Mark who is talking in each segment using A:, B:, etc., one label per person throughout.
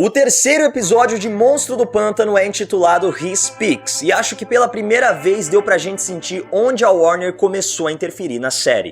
A: O terceiro episódio de Monstro do Pântano é intitulado He Speaks, e acho que pela primeira vez deu pra gente sentir onde a Warner começou a interferir na série.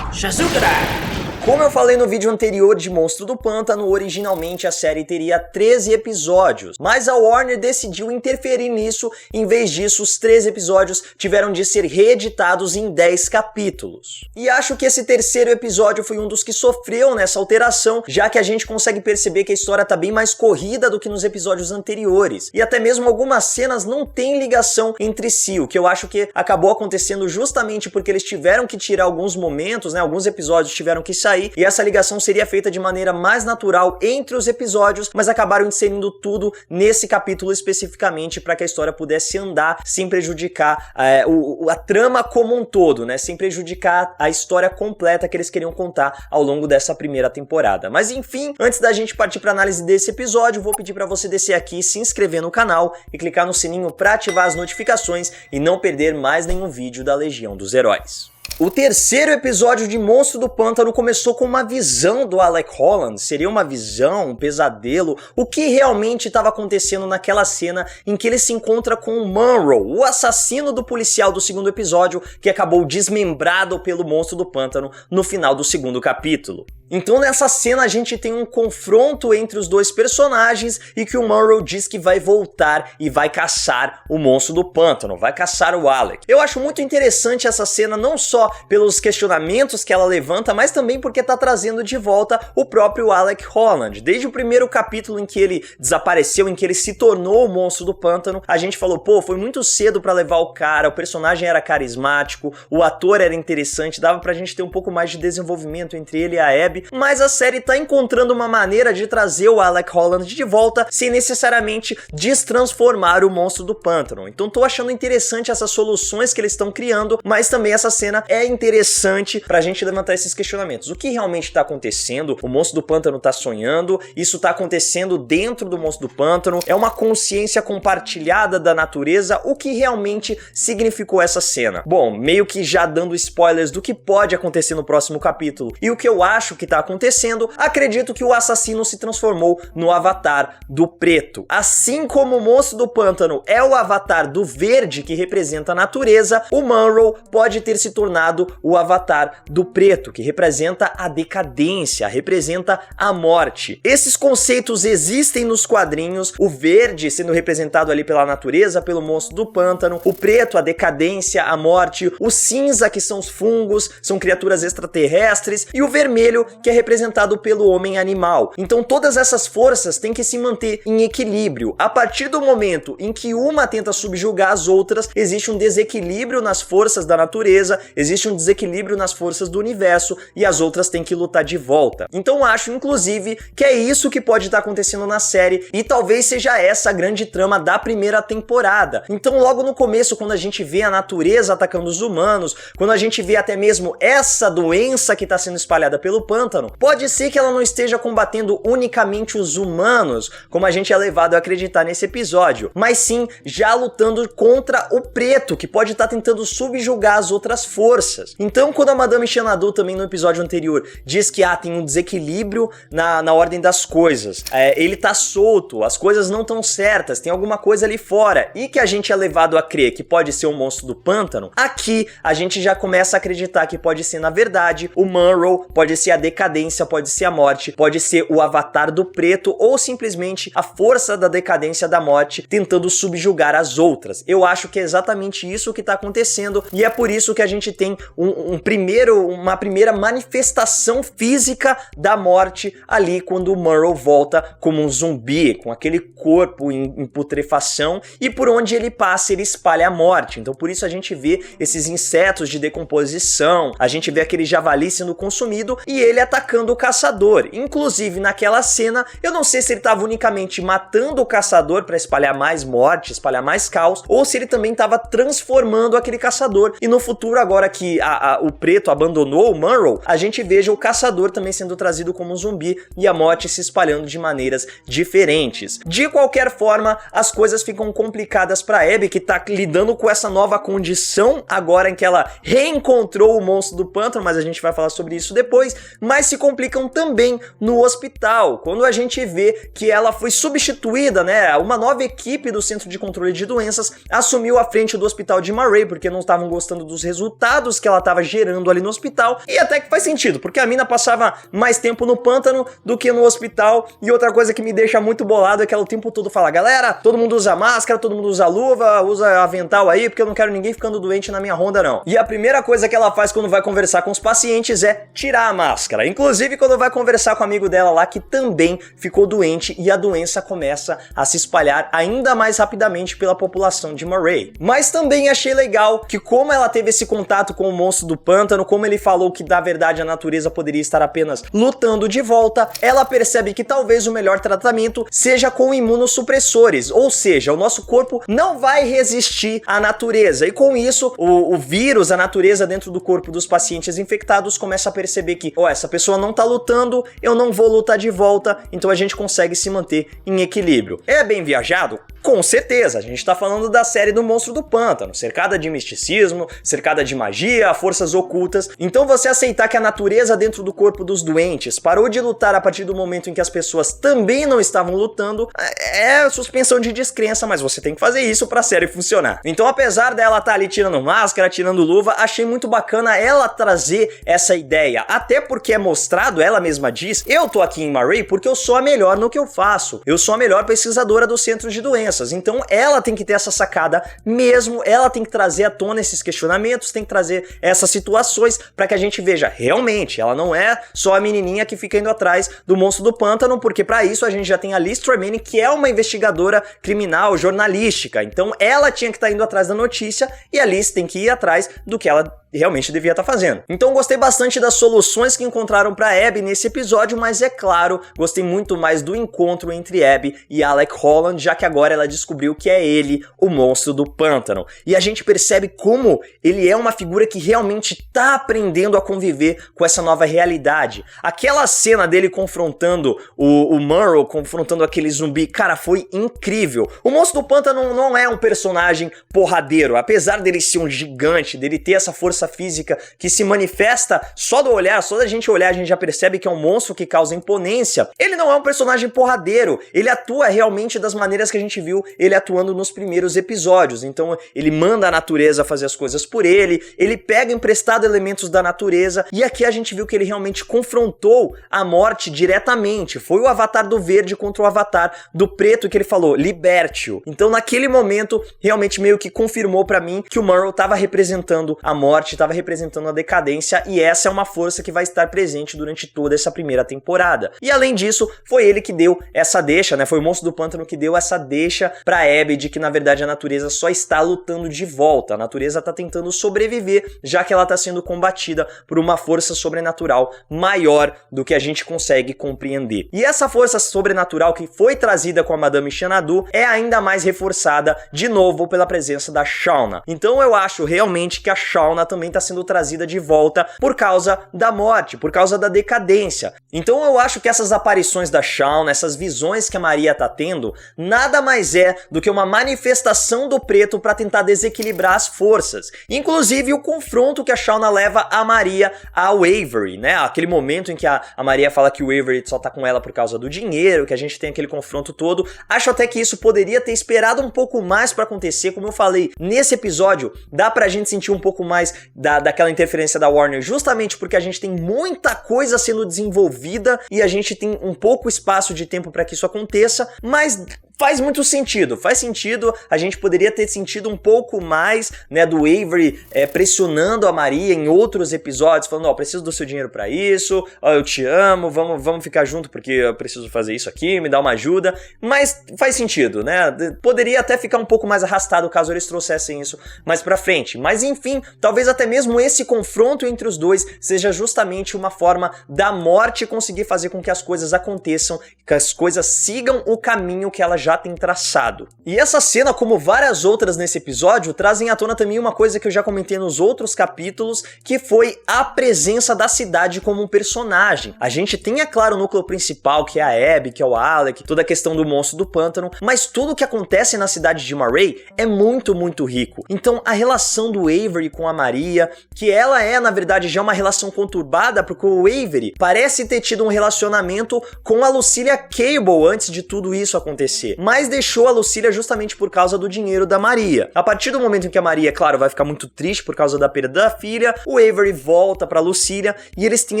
B: Shazukara!
A: Como eu falei no vídeo anterior de Monstro do Pântano, originalmente a série teria 13 episódios, mas a Warner decidiu interferir nisso, em vez disso os 13 episódios tiveram de ser reeditados em 10 capítulos. E acho que esse terceiro episódio foi um dos que sofreu nessa alteração, já que a gente consegue perceber que a história tá bem mais corrida do que nos episódios anteriores, e até mesmo algumas cenas não têm ligação entre si, o que eu acho que acabou acontecendo justamente porque eles tiveram que tirar alguns momentos, alguns episódios tiveram que sair, e essa ligação seria feita de maneira mais natural entre os episódios, mas acabaram inserindo tudo nesse capítulo especificamente para que a história pudesse andar sem prejudicar a trama como um todo, sem prejudicar a história completa que eles queriam contar ao longo dessa primeira temporada. Mas enfim, antes da gente partir para análise desse episódio, vou pedir para você descer aqui, se inscrever no canal e clicar no sininho para ativar as notificações e não perder mais nenhum vídeo da Legião dos Heróis. O terceiro episódio de Monstro do Pântano começou com uma visão do Alec Holland. Seria uma visão, um pesadelo? O que realmente estava acontecendo naquela cena em que ele se encontra com o Monroe, o assassino do policial do segundo episódio, que acabou desmembrado pelo Monstro do Pântano no final do segundo capítulo? Então nessa cena a gente tem um confronto entre os dois personagens e que o Monroe diz que vai voltar e vai caçar o Monstro do Pântano, vai caçar o Alec. Eu acho muito interessante essa cena, não só pelos questionamentos que ela levanta, mas também porque tá trazendo de volta o próprio Alec Holland. Desde o primeiro capítulo em que ele desapareceu, em que ele se tornou o Monstro do Pântano, a gente falou, pô, foi muito cedo pra levar o cara, o personagem era carismático, o ator era interessante, dava pra gente ter um pouco mais de desenvolvimento entre ele e a Abby, mas a série tá encontrando uma maneira de trazer o Alec Holland de volta sem necessariamente destransformar o Monstro do Pântano. Então tô achando interessante essas soluções que eles estão criando, mas também essa cena é interessante pra gente levantar esses questionamentos. O que realmente tá acontecendo? O Monstro do Pântano tá sonhando? Isso tá acontecendo dentro do Monstro do Pântano? É uma consciência compartilhada da natureza? O que realmente significou essa cena? Bom, meio que já dando spoilers do que pode acontecer no próximo capítulo e o que eu acho que tá acontecendo, acredito que o assassino se transformou no avatar do preto. Assim como o Monstro do Pântano é o avatar do verde que representa a natureza, o Monroe pode ter se tornado o avatar do preto, que representa a decadência, representa a morte. Esses conceitos existem nos quadrinhos, o verde sendo representado ali pela natureza, pelo Monstro do Pântano, o preto, a decadência, a morte, o cinza, que são os fungos, são criaturas extraterrestres, e o vermelho, que é representado pelo homem animal. Então todas essas forças têm que se manter em equilíbrio. A partir do momento em que uma tenta subjugar as outras, existe um desequilíbrio nas forças da natureza, existe um desequilíbrio nas forças do universo e as outras têm que lutar de volta. Então acho, inclusive, que é isso que pode estar acontecendo na série e talvez seja essa a grande trama da primeira temporada. Então logo no começo, quando a gente vê a natureza atacando os humanos, quando a gente vê até mesmo essa doença que está sendo espalhada pelo pântano, pode ser que ela não esteja combatendo unicamente os humanos, como a gente é levado a acreditar nesse episódio, mas sim já lutando contra o preto, que pode estar tentando subjugar as outras forças. Então quando a Madame Xanadu também no episódio anterior diz que tem um desequilíbrio na ordem das coisas, ele tá solto, as coisas não estão certas, tem alguma coisa ali fora, e que a gente é levado a crer que pode ser o Monstro do Pântano, aqui a gente já começa a acreditar que pode ser, na verdade, o Monroe, pode ser a decadência, pode ser a morte, pode ser o avatar do preto, ou simplesmente a força da decadência da morte tentando subjugar as outras. Eu acho que é exatamente isso que tá acontecendo, e é por isso que a gente tem uma primeira manifestação física da morte ali quando o Monroe volta como um zumbi, com aquele corpo em putrefação, e por onde ele passa ele espalha a morte. Então por isso a gente vê esses insetos de decomposição, a gente vê aquele javali sendo consumido e ele atacando o caçador. Inclusive naquela cena, eu não sei se ele estava unicamente matando o caçador para espalhar mais morte, espalhar mais caos, ou se ele também estava transformando aquele caçador, e no futuro, agora que o preto abandonou o Monroe, a gente veja o caçador também sendo trazido como um zumbi e a morte se espalhando de maneiras diferentes. De qualquer forma, as coisas ficam complicadas para Abby, que tá lidando com essa nova condição agora em que ela reencontrou o Monstro do Pântano, mas a gente vai falar sobre isso depois. mas se complicam também no hospital, quando a gente vê que ela foi substituída, né? Uma nova equipe do Centro de Controle de Doenças assumiu a frente do hospital de Murray, porque não estavam gostando dos resultados que ela estava gerando ali no hospital, e até que faz sentido, porque a mina passava mais tempo no pântano do que no hospital. E outra coisa que me deixa muito bolado é que ela o tempo todo fala: galera, todo mundo usa máscara, todo mundo usa luva, usa avental aí, porque eu não quero ninguém ficando doente na minha ronda não. E a primeira coisa que ela faz quando vai conversar com os pacientes é tirar a máscara, inclusive quando vai conversar com o amigo dela lá que também ficou doente, e a doença começa a se espalhar ainda mais rapidamente pela população de Murray. Mas também achei legal que, como ela teve esse contato com o monstro do pântano, como ele falou que na verdade a natureza poderia estar apenas lutando de volta, ela percebe que talvez o melhor tratamento seja com imunossupressores, ou seja, o nosso corpo não vai resistir à natureza, e com isso o vírus, a natureza dentro do corpo dos pacientes infectados começa a perceber que, essa pessoa não tá lutando, eu não vou lutar de volta, então a gente consegue se manter em equilíbrio. É bem viajado? Com certeza, a gente tá falando da série do Monstro do Pântano, cercada de misticismo, cercada de magia, forças ocultas. Então você aceitar que a natureza dentro do corpo dos doentes parou de lutar a partir do momento em que as pessoas também não estavam lutando, é suspensão de descrença, mas você tem que fazer isso pra série funcionar. Então, apesar dela estar ali tirando máscara, tirando luva, achei muito bacana ela trazer essa ideia, até porque é mostrado, ela mesma diz: eu tô aqui em Murray porque eu sou a melhor no que eu faço, eu sou a melhor pesquisadora do Centro de Doenças. Então ela tem que ter essa sacada mesmo, ela tem que trazer à tona esses questionamentos, tem que trazer essas situações para que a gente veja, realmente, ela não é só a menininha que fica indo atrás do monstro do pântano, porque para isso a gente já tem a Liz Tremaine, que é uma investigadora criminal, jornalística. Então ela tinha que estar indo atrás da notícia, e a Liz tem que ir atrás do que ela realmente devia estar fazendo. Então gostei bastante das soluções que encontraram para Abby nesse episódio, mas é claro, gostei muito mais do encontro entre Abby e Alec Holland, já que agora ela descobriu que é ele o monstro do pântano. E a gente percebe como ele é uma figura que realmente tá aprendendo a conviver com essa nova realidade. Aquela cena dele confrontando o Murrow, confrontando aquele zumbi, cara, foi incrível. O monstro do pântano não é um personagem porradeiro, apesar dele ser um gigante, dele ter essa força física que se manifesta só do olhar, só da gente olhar a gente já percebe que é um monstro que causa imponência. Ele não é um personagem porradeiro, ele atua realmente das maneiras que a gente viu ele atuando nos primeiros episódios. Então ele manda a natureza fazer as coisas por ele pega emprestado elementos da natureza, e aqui a gente viu que ele realmente confrontou a morte diretamente. Foi o Avatar do Verde contra o Avatar do Preto que ele falou: liberte-o. Então naquele momento realmente meio que confirmou pra mim que o Murrow estava representando a morte, estava representando a decadência, e essa é uma força que vai estar presente durante toda essa primeira temporada. E além disso, foi ele que deu essa deixa, né? Foi o monstro do pântano que deu essa deixa pra Abby de que na verdade a natureza só está lutando de volta. A natureza está tentando sobreviver, já que ela está sendo combatida por uma força sobrenatural maior do que a gente consegue compreender. E essa força sobrenatural que foi trazida com a Madame Xanadu é ainda mais reforçada de novo pela presença da Shauna. Então eu acho realmente que a Shauna também está sendo trazida de volta por causa da morte, por causa da decadência. Então eu acho que essas aparições da Shauna, essas visões que a Maria está tendo, nada mais é do que uma manifestação do preto para tentar desequilibrar as forças. Inclusive o confronto que a Shauna leva a Maria ao Avery, né? Aquele momento em que a Maria fala que o Avery só tá com ela por causa do dinheiro, que a gente tem aquele confronto todo. Acho até que isso poderia ter esperado um pouco mais para acontecer. Como eu falei, nesse episódio dá pra gente sentir um pouco mais daquela interferência da Warner, justamente porque a gente tem muita coisa sendo desenvolvida e a gente tem um pouco espaço de tempo para que isso aconteça, mas faz muito sentido, faz sentido. A gente poderia ter sentido um pouco mais, né, do Avery pressionando a Maria em outros episódios, falando: ó, preciso do seu dinheiro pra isso, ó, eu te amo, vamos ficar junto porque eu preciso fazer isso aqui, me dá uma ajuda. Mas faz sentido, né? Poderia até ficar um pouco mais arrastado caso eles trouxessem isso mais pra frente. Mas enfim, talvez até mesmo esse confronto entre os dois seja justamente uma forma da morte conseguir fazer com que as coisas aconteçam, que as coisas sigam o caminho que ela já tem traçado. E essa cena, como várias outras nesse episódio, trazem à tona também uma coisa que eu já comentei nos outros capítulos, que foi a presença da cidade como um personagem. A gente tem, é claro, o núcleo principal, que é a Abby, que é o Alec, toda a questão do monstro do pântano, mas tudo que acontece na cidade de Marray é muito, muito rico. Então a relação do Avery com a Maria, que ela é, na verdade, já uma relação conturbada, porque o Avery parece ter tido um relacionamento com a Lucilia Cable antes de tudo isso acontecer, mas deixou a Lucilia justamente por causa do dinheiro da Maria. A partir do momento em que a Maria, claro, vai ficar muito triste por causa da perda da filha, o Avery volta pra Lucilia e eles têm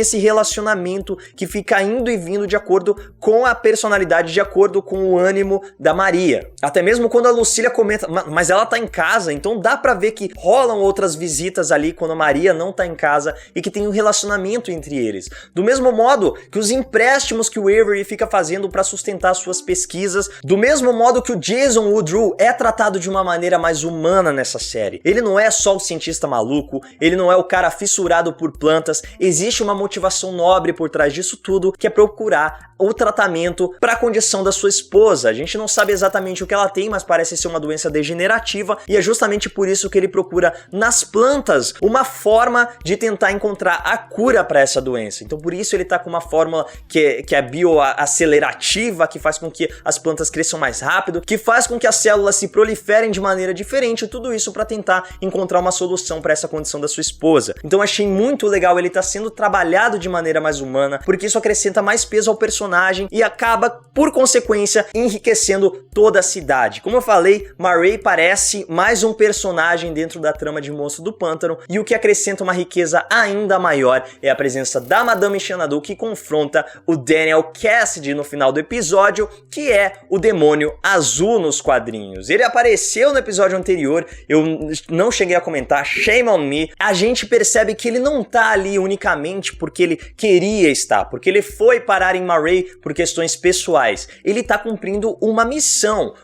A: esse relacionamento que fica indo e vindo de acordo com a personalidade, de acordo com o ânimo da Maria. Até mesmo quando a Lucilia comenta, mas ela tá em casa, então dá pra ver que rolam outras visitas ali quando a Maria não tá em casa e que tem um relacionamento entre eles. Do mesmo modo que os empréstimos que o Avery fica fazendo pra sustentar suas pesquisas, do mesmo modo que o Jason Woodrue é tratado de uma maneira mais humana nessa série. Ele não é só o cientista maluco, ele não é o cara fissurado por plantas, existe uma motivação nobre por trás disso tudo, que é procurar o tratamento para a condição da sua esposa. A gente não sabe exatamente o que ela tem, mas parece ser uma doença degenerativa e é justamente por isso que ele procura nas plantas uma forma de tentar encontrar a cura para essa doença. Então por isso ele tá com uma fórmula que é bioacelerativa, que faz com que as plantas cresçam mais rápido, que faz com que as células se proliferem de maneira diferente, tudo isso para tentar encontrar uma solução para essa condição da sua esposa. Então achei muito legal ele tá sendo trabalhado de maneira mais humana, porque isso acrescenta mais peso ao personagem e acaba, por consequência, enriquecendo toda a cidade. Como eu falei, Marray parece mais um personagem dentro da trama de Monstro do Pântano, e o que acrescenta uma riqueza ainda maior é a presença da Madame Xanadu, que confronta o Daniel Cassidy no final do episódio, que é o demônio azul nos quadrinhos. Ele apareceu no episódio anterior, eu não cheguei a comentar, shame on me. A gente percebe que ele não tá ali unicamente porque ele queria estar, porque ele foi parar em Marray por questões pessoais. Ele tá cumprindo uma missão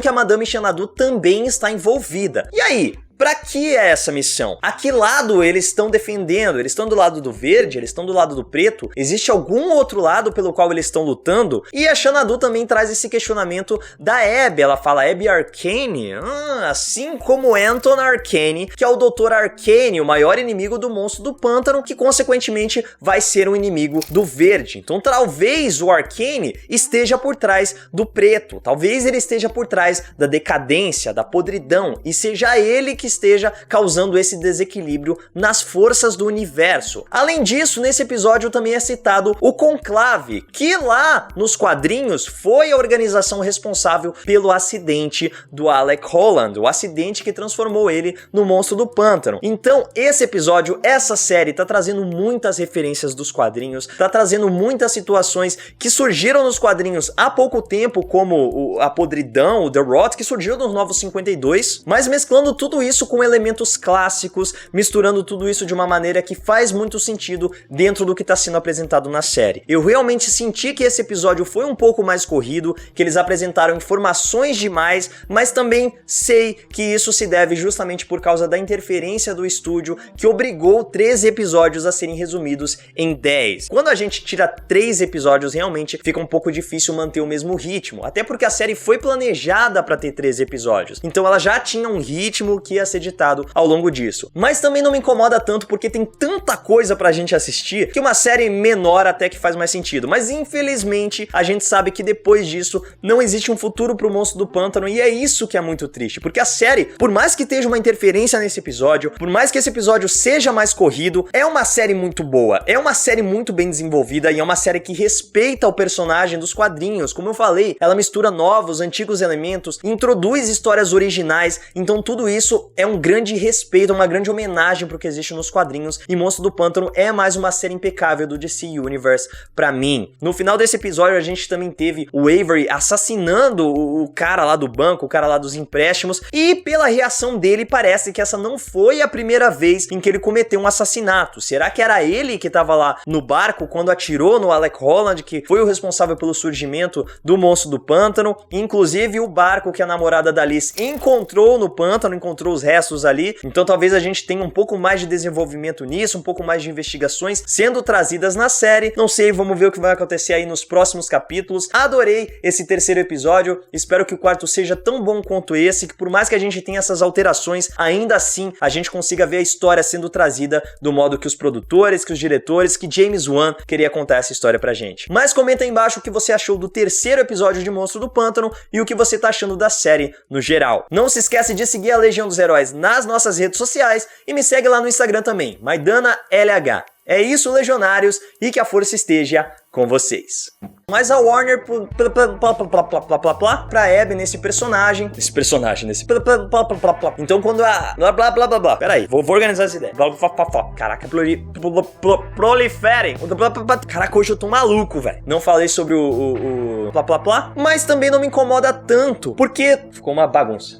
A: que a Madame Xanadu também está envolvida. E aí? Pra que é essa missão? A que lado eles estão defendendo? Eles estão do lado do verde? Eles estão do lado do preto? Existe algum outro lado pelo qual eles estão lutando? E a Xanadu também traz esse questionamento da Abby. Ela fala Abby Arcane? Assim como Anton Arcane, que é o Dr. Arcane, o maior inimigo do Monstro do Pântano, que consequentemente vai ser um inimigo do verde. Então talvez o Arcane esteja por trás do preto. Talvez ele esteja por trás da decadência, da podridão, e seja ele que esteja causando esse desequilíbrio nas forças do universo. Além disso, nesse episódio também é citado o Conclave, que lá nos quadrinhos foi a organização responsável pelo acidente do Alec Holland, o acidente que transformou ele no Monstro do Pântano. Então, esse episódio, essa série tá trazendo muitas referências dos quadrinhos, tá trazendo muitas situações que surgiram nos quadrinhos há pouco tempo, como a podridão, o The Rot, que surgiu nos Novos 52, mas mesclando tudo isso com elementos clássicos, misturando tudo isso de uma maneira que faz muito sentido dentro do que está sendo apresentado na série. Eu realmente senti que esse episódio foi um pouco mais corrido, que eles apresentaram informações demais, mas também sei que isso se deve justamente por causa da interferência do estúdio, que obrigou 13 episódios a serem resumidos em 10. Quando a gente tira 3 episódios, realmente fica um pouco difícil manter o mesmo ritmo, até porque a série foi planejada para ter 13 episódios, então ela já tinha um ritmo que ia ser ditado ao longo disso. Mas também não me incomoda tanto porque tem tanta coisa pra gente assistir que uma série menor até que faz mais sentido. Mas infelizmente a gente sabe que depois disso não existe um futuro pro Monstro do Pântano, e é isso que é muito triste, porque a série, por mais que esteja uma interferência nesse episódio, por mais que esse episódio seja mais corrido, é uma série muito boa, é uma série muito bem desenvolvida e é uma série que respeita o personagem dos quadrinhos. Como eu falei, ela mistura novos, antigos elementos, introduz histórias originais, então tudo isso é um grande respeito, uma grande homenagem pro que existe nos quadrinhos, e Monstro do Pântano é mais uma série impecável do DC Universe pra mim. No final desse episódio a gente também teve o Avery assassinando o cara lá do banco, o cara lá dos empréstimos, e pela reação dele parece que essa não foi a primeira vez em que ele cometeu um assassinato. Será que era ele que tava lá no barco quando atirou no Alec Holland, que foi o responsável pelo surgimento do Monstro do Pântano? Inclusive o barco que a namorada da Liz encontrou no pântano, encontrou os restos ali. Então talvez a gente tenha um pouco mais de desenvolvimento nisso, um pouco mais de investigações sendo trazidas na série. Não sei, vamos ver o que vai acontecer aí nos próximos capítulos. Adorei esse terceiro episódio, espero que o quarto seja tão bom quanto esse, que por mais que a gente tenha essas alterações, ainda assim a gente consiga ver a história sendo trazida do modo que os produtores, que os diretores, que James Wan queria contar essa história pra gente. Mas comenta aí embaixo o que você achou do terceiro episódio de Monstro do Pântano e o que você tá achando da série no geral. Não se esquece de seguir a Legião dos Heróis nas nossas redes sociais e me segue lá no Instagram também, Maidana LH. É isso, Legionários, e que a força esteja com vocês. Mas a Warner pra Abby nesse personagem. Então quando a... Peraí, vou organizar essa ideia. Caraca, proliferem. Caraca, hoje eu tô maluco, velho. Não falei sobre o mas também não me incomoda tanto, porque ficou uma bagunça.